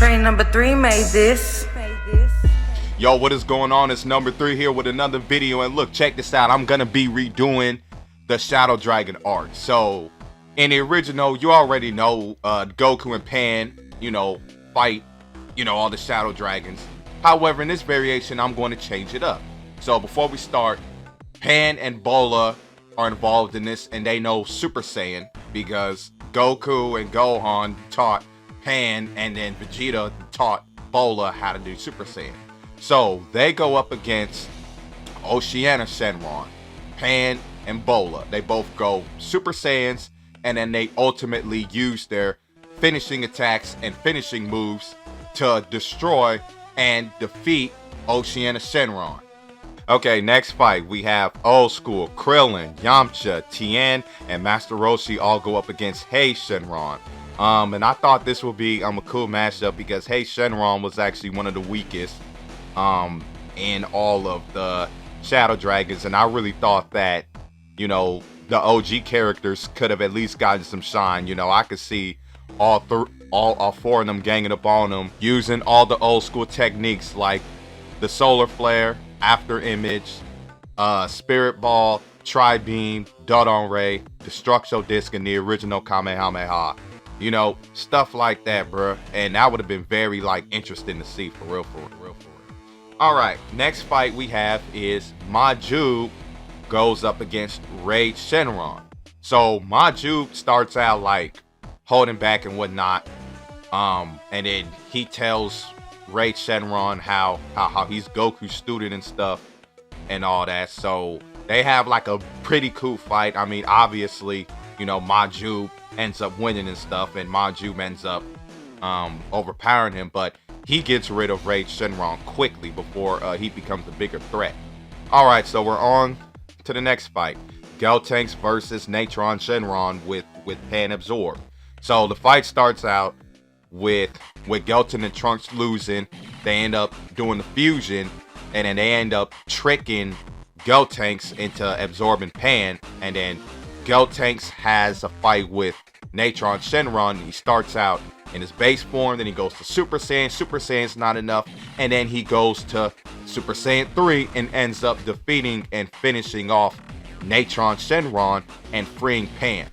Train number 3 made this. Yo, what is going on? It's number 3 here with another video. And look, check this out. I'm gonna be redoing the Shadow Dragon art. So in the original, you already know Goku and Pan, fight, all the Shadow Dragons. However, in this variation, I'm going to change it up. So before we start, Pan and Bola are involved in this, and they know Super Saiyan because Goku and Gohan taught Pan, and then Vegeta taught Bola how to do Super Saiyan. So they go up against Oceania Shenron, Pan and Bola. They both go Super Saiyans, and then they ultimately use their finishing attacks and finishing moves to destroy and defeat Oceania Shenron. Okay, next fight, we have Old School, Krillin, Yamcha, Tien, and Master Roshi all go up against Hey Shenron. And I thought this would be a cool matchup because Hey Shenron was actually one of the weakest in all of the Shadow Dragons, and I really thought that, the OG characters could have at least gotten some shine. I could see all four of them ganging up on them, using all the old school techniques like the Solar Flare, After Image, Spirit Ball, Tri-Beam, Dodon Ray, Destructo Disc, and the original Kamehameha. Stuff like that, bruh. And that would have been very, interesting to see, for real. Alright, next fight we have is Maju goes up against Rage Shenron. So Maju starts out, holding back and whatnot. And then he tells Rage Shenron how he's Goku's student and stuff and all that. So they have a pretty cool fight. I mean, obviously, Maju ends up winning and stuff, and Maju ends up overpowering him, but he gets rid of Rage Shenron quickly before he becomes a bigger threat. Alright, so we're on to the next fight. Gotenks versus Natron Shenron with Pan Absorb. So the fight starts out with Goten and Trunks losing. They end up doing the fusion, and then they end up tricking Gotenks into absorbing Pan, and then Gotenks has a fight with Natron Shenron. He starts out in his base form, then he goes to Super Saiyan. Super Saiyan's not enough, and then he goes to Super Saiyan 3 and ends up defeating and finishing off Natron Shenron and freeing Pan.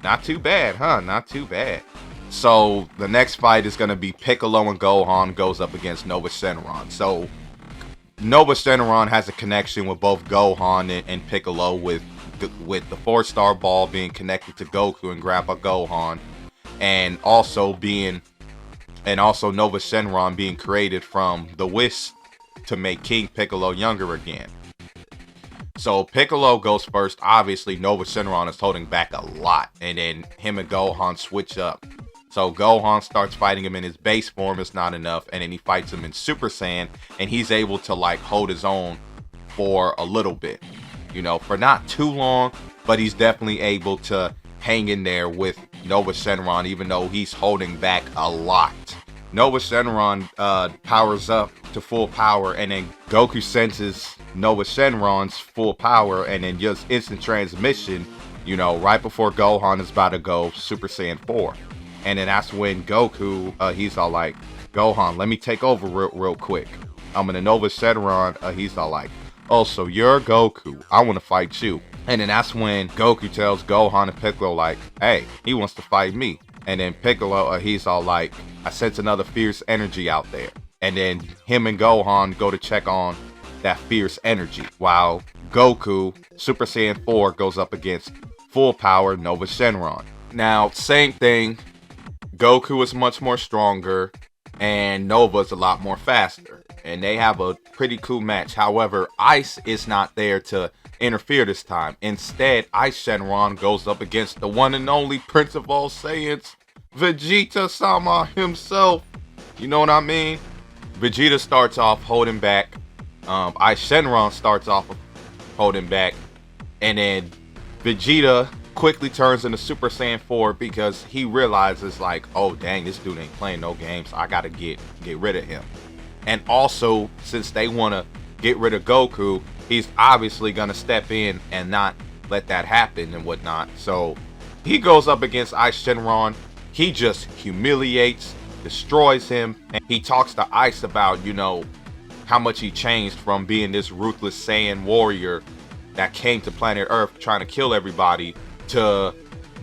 Not too bad, huh? Not too bad. So the next fight is going to be Piccolo and Gohan goes up against Nova Shenron. So Nova Shenron has a connection with both Gohan and Piccolo, with the 4-star ball being connected to Goku and Grandpa Gohan, and also Nova Shenron being created from the wish to make King Piccolo younger again. So Piccolo goes first. Obviously, Nova Shenron is holding back a lot, and then him and Gohan switch up. So Gohan starts fighting him in his base form. It's not enough, and then he fights him in Super Saiyan, and he's able to hold his own for a little bit, for not too long, but he's definitely able to hang in there with Nova Shenron, even though he's holding back a lot. Nova Shenron powers up to full power, and then Goku senses Nova Shenron's full power, and then just instant transmission, right before Gohan is about to go Super Saiyan 4. And then that's when Goku, he's all like, Gohan, let me take over real quick. I'm in a Nova Shenron, he's all like, oh, so you're Goku, I want to fight you. And then that's when Goku tells Gohan and Piccolo hey, he wants to fight me. And then Piccolo, he's all like, I sense another fierce energy out there. And then him and Gohan go to check on that fierce energy, while Goku, Super Saiyan 4, goes up against full power Nova Shenron. Now, same thing, Goku is much more stronger, and Nova's a lot more faster, and they have a pretty cool match. However, Ice is not there to interfere this time. Instead, Ice Shenron goes up against the one and only Prince of all Saiyans, Vegeta-sama himself. You know what I mean? Vegeta starts off holding back. Ice Shenron starts off holding back, and then Vegeta quickly turns into Super Saiyan 4 because he realizes oh dang, this dude ain't playing no games. I gotta get rid of him. And also, since they want to get rid of Goku, he's obviously gonna step in and not let that happen and whatnot. So he goes up against Ice Shenron. he just humiliates, destroys him, and he talks to Ice about, you know, how much he changed from being this ruthless Saiyan warrior that came to planet Earth trying to kill everybody to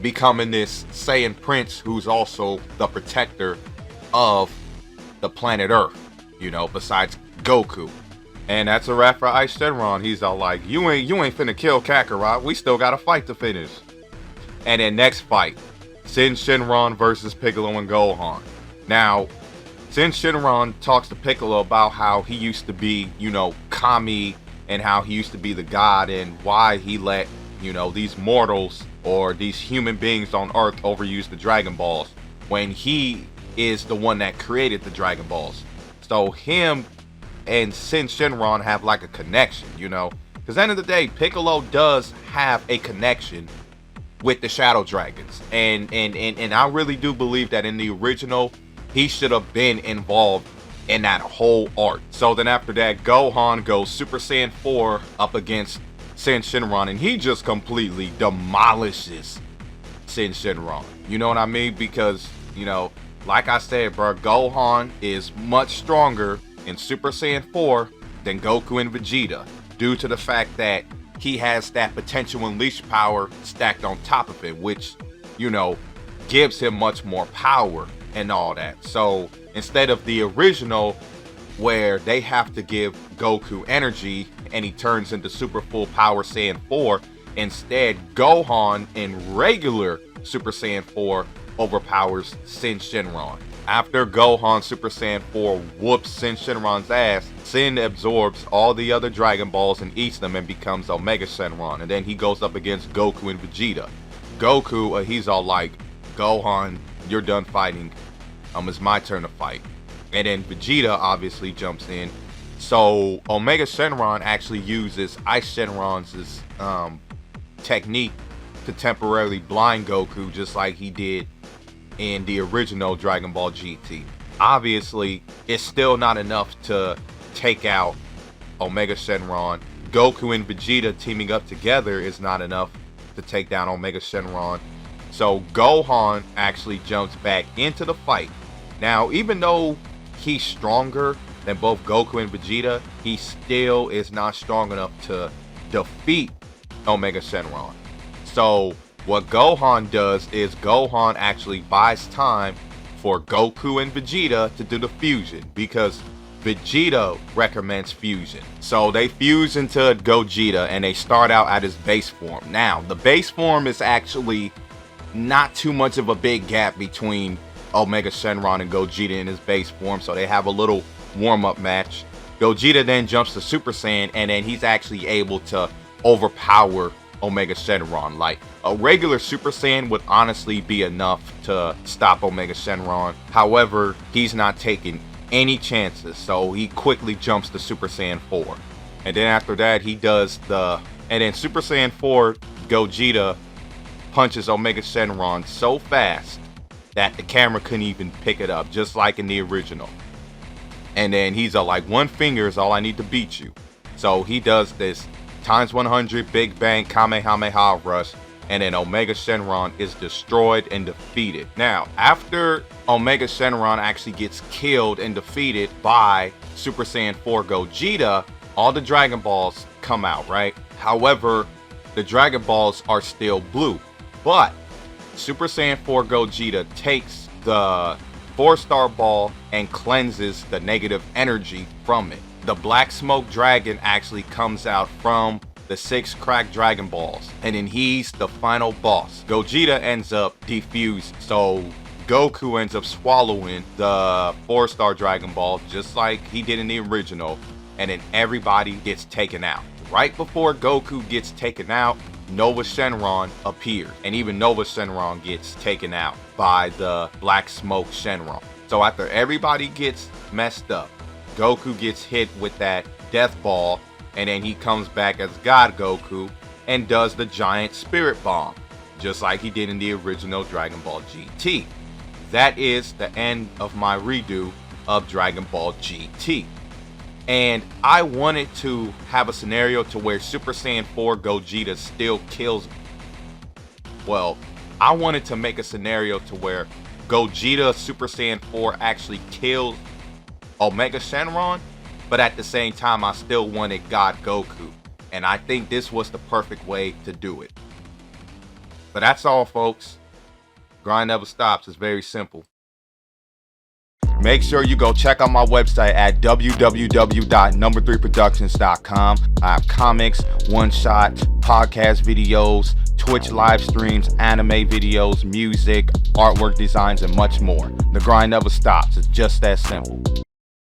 becoming this Saiyan prince who's also the protector of the planet Earth, you know, besides Goku. And that's a wrap for Ice Shenron. He's all like, you ain't finna kill Kakarot. We still got a fight to finish. And then next fight, Sin Shenron versus Piccolo and Gohan. Now, Sin Shenron talks to Piccolo about how he used to be, you know, Kami, and how he used to be the god, and why he let, you know, these mortals or these human beings on Earth overuse the Dragon Balls when he is the one that created the Dragon Balls. So him and Sin Shenron have like a connection, you know, because at the end of the day, Piccolo does have a connection with the Shadow Dragons, and I really do believe that in the original, he should have been involved in that whole arc. So then after that, Gohan goes Super Saiyan 4 up against Sin Shenron, and he just completely demolishes Sin Shenron. You know what I mean? Because, you know, like I said, bro, Gohan is much stronger in Super Saiyan 4 than Goku and Vegeta, due to the fact that he has that potential unleash power stacked on top of it, which, you know, gives him much more power and all that. So instead of the original where they have to give Goku energy and he turns into super full power Saiyan 4, instead Gohan in regular Super Saiyan 4 overpowers Sin Shenron. After Gohan Super Saiyan 4 whoops Sin Shenron's ass, Sin absorbs all the other Dragon Balls and eats them and becomes Omega Shenron, and then he goes up against Goku and Vegeta. Goku, he's all like, Gohan, you're done fighting. It's my turn to fight. And then Vegeta obviously jumps in. So Omega Shenron actually uses Ice Shenron's technique to temporarily blind Goku, just like he did in the original Dragon Ball GT. Obviously, it's still not enough to take out Omega Shenron. Goku and Vegeta teaming up together is not enough to take down Omega Shenron. So Gohan actually jumps back into the fight. Now, even though he's stronger than both Goku and Vegeta, he still is not strong enough to defeat Omega Shenron. So what Gohan does is Gohan actually buys time for Goku and Vegeta to do the fusion, because Vegeta recommends fusion. So they fuse into Gogeta and they start out at his base form. Now, the base form is actually not too much of a big gap between Omega Shenron and Gogeta in his base form, so they have a little warm-up match. Gogeta then jumps to Super Saiyan, and then he's actually able to overpower Omega Shenron. Like, a regular Super Saiyan would honestly be enough to stop Omega Shenron. However, he's not taking any chances, so he quickly jumps to Super Saiyan 4. And then after that, he does and then Super Saiyan 4, Gogeta punches Omega Shenron so fast that the camera couldn't even pick it up, just like in the original. And then he's like, one finger is all I need to beat you. So he does this times 100 Big Bang Kamehameha Rush, and then Omega Shenron is destroyed and defeated. Now, after Omega Shenron actually gets killed and defeated by Super Saiyan 4 Gogeta, all the Dragon Balls come out, right? However, the Dragon Balls are still blue. But Super Saiyan 4 Gogeta takes the 4-star ball and cleanses the negative energy from it. The Black Smoke Dragon actually comes out from the 6 cracked Dragon Balls, and then he's the final boss. Gogeta ends up defused, so Goku ends up swallowing the 4-star Dragon Ball just like he did in the original, and then everybody gets taken out. Right before Goku gets taken out, Nova Shenron appears, and even Nova Shenron gets taken out by the Black Smoke Shenron. So after everybody gets messed up, Goku gets hit with that death ball, and then he comes back as God Goku and does the giant spirit bomb, just like he did in the original Dragon Ball GT. That is the end of my redo of Dragon Ball GT. And I wanted to have a scenario to where Super Saiyan 4 Gogeta still kills. Well, I wanted to make a scenario to where Gogeta Super Saiyan 4 actually killed Omega Shenron, but at the same time, I still wanted God Goku. And I think this was the perfect way to do it. But that's all, folks. Grind never stops. It's very simple. Make sure you go check out my website at www.number3productions.com. I have comics, one-shot, podcast videos, Twitch live streams, anime videos, music, artwork designs, and much more. The grind never stops. It's just that simple.